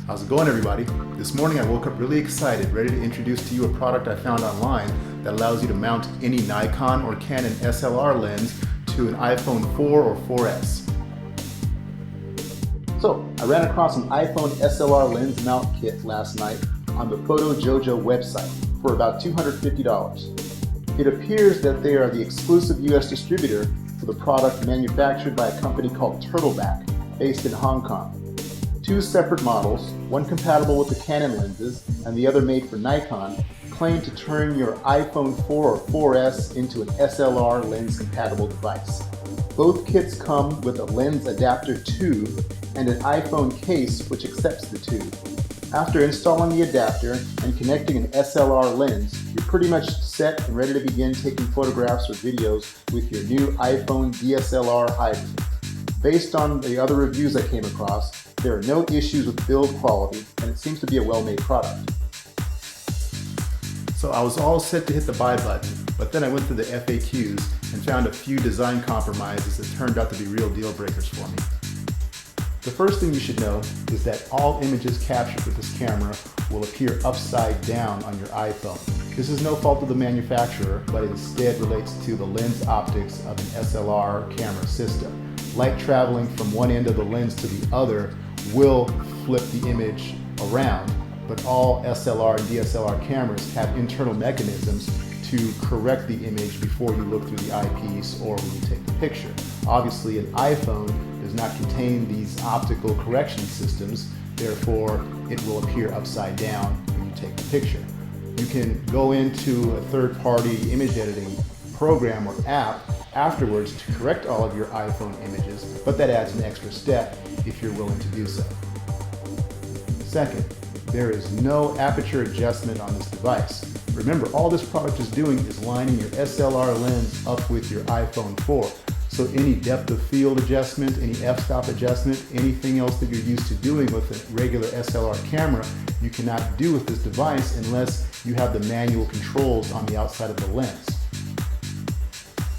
How's it going, everybody? This morning I woke up really excited, ready to introduce to you a product I found online that allows you to mount any Nikon or Canon SLR lens to an iPhone 4 or 4S. So, I ran across an iPhone SLR Lens Mount Kit last night on the PhotoJojo website for about $250. It appears that they are the exclusive US distributor for the product manufactured by a company called Turtleback, based in Hong Kong. Two separate models, one compatible with the Canon lenses and the other made for Nikon, claim to turn your iPhone 4 or 4S into an SLR lens compatible device. Both kits come with a lens adapter tube and an iPhone case which accepts the tube. After installing the adapter and connecting an SLR lens, you're pretty much set and ready to begin taking photographs or videos with your new iPhone DSLR hybrid. Based on the other reviews I came across, there are no issues with build quality, and it seems to be a well-made product. So I was all set to hit the buy button, but then I went through the FAQs and found a few design compromises that turned out to be real deal breakers for me. The first thing you should know is that all images captured with this camera will appear upside down on your iPhone. This is no fault of the manufacturer, but instead relates to the lens optics of an SLR camera system. Light traveling from one end of the lens to the other will flip the image around, but all SLR and DSLR cameras have internal mechanisms to correct the image before you look through the eyepiece or when you take the picture. Obviously, an iPhone does not contain these optical correction systems, therefore it will appear upside down when you take the picture. You can go into a third-party image editing program or app afterwards to correct all of your iPhone images, but that adds an extra step if you're willing to do so. Second, there is no aperture adjustment on this device. Remember, all this product is doing is lining your SLR lens up with your iPhone 4. So any depth of field adjustment, any f-stop adjustment, anything else that you're used to doing with a regular SLR camera, you cannot do with this device unless you have the manual controls on the outside of the lens.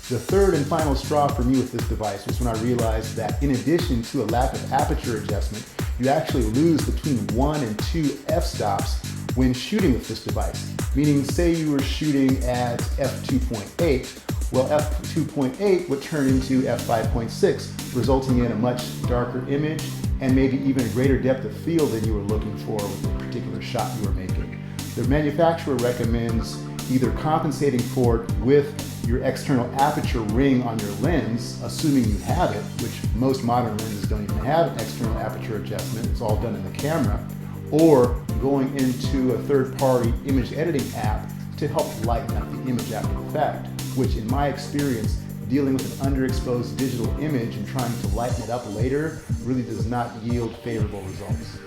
The third and final straw for me with this device was when I realized that in addition to a lack of aperture adjustment, you actually lose between 1 and 2 f-stops when shooting with this device. Meaning, say you were shooting at f2.8, well, f2.8 would turn into f5.6, resulting in a much darker image and maybe even greater depth of field than you were looking for with the particular shot you were making. The manufacturer recommends either compensating for it with your external aperture ring on your lens, assuming you have it, which most modern lenses don't even have an external aperture adjustment, it's all done in the camera, or going into a third-party image editing app to help lighten up the image after the fact, which in my experience, dealing with an underexposed digital image and trying to lighten it up later really does not yield favorable results.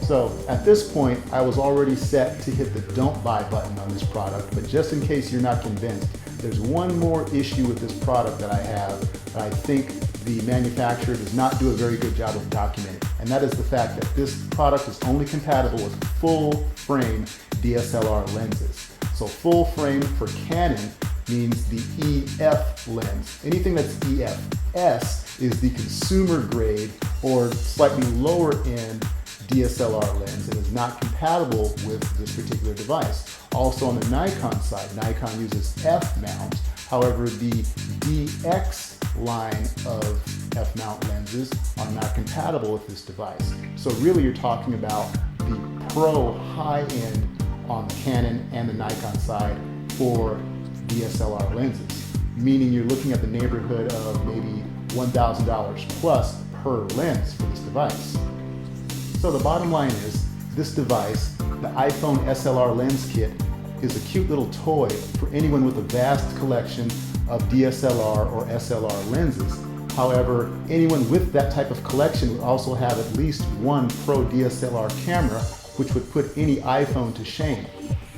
So at this point, I was already set to hit the don't buy button on this product, but just in case you're not convinced, there's one more issue with this product that I have that I think the manufacturer does not do a very good job of documenting, and that is the fact that this product is only compatible with full frame DSLR lenses. So full frame for Canon means the EF lens. Anything that's EF. S is the consumer grade or slightly lower end DSLR lens and is not compatible with this particular device. Also on the Nikon side, Nikon uses F mount. However, the DX line of F mount lenses are not compatible with this device. So really you're talking about the pro high end on the Canon and the Nikon side for DSLR lenses, meaning you're looking at the neighborhood of maybe $1,000 plus per lens for this device. So the bottom line is, this device, the iPhone SLR Lens Kit, is a cute little toy for anyone with a vast collection of DSLR or SLR lenses. However, anyone with that type of collection would also have at least one pro DSLR camera, which would put any iPhone to shame.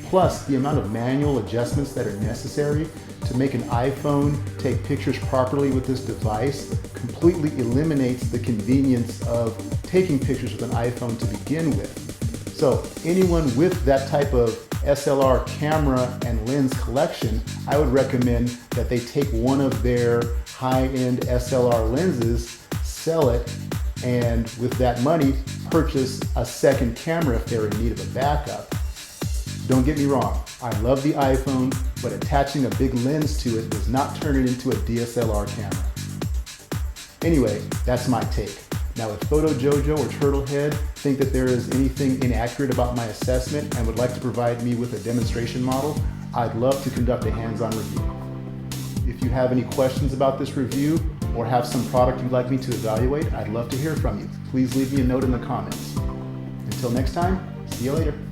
Plus, the amount of manual adjustments that are necessary to make an iPhone take pictures properly with this device completely eliminates the convenience of taking pictures with an iPhone to begin with. So anyone with that type of SLR camera and lens collection, I would recommend that they take one of their high-end SLR lenses, sell it, and with that money, purchase a second camera if they're in need of a backup. Don't get me wrong, I love the iPhone, but attaching a big lens to it does not turn it into a DSLR camera. Anyway, that's my take. Now if Photo Jojo or Turtlehead think that there is anything inaccurate about my assessment and would like to provide me with a demonstration model, I'd love to conduct a hands-on review. If you have any questions about this review or have some product you'd like me to evaluate, I'd love to hear from you. Please leave me a note in the comments. Until next time, see you later.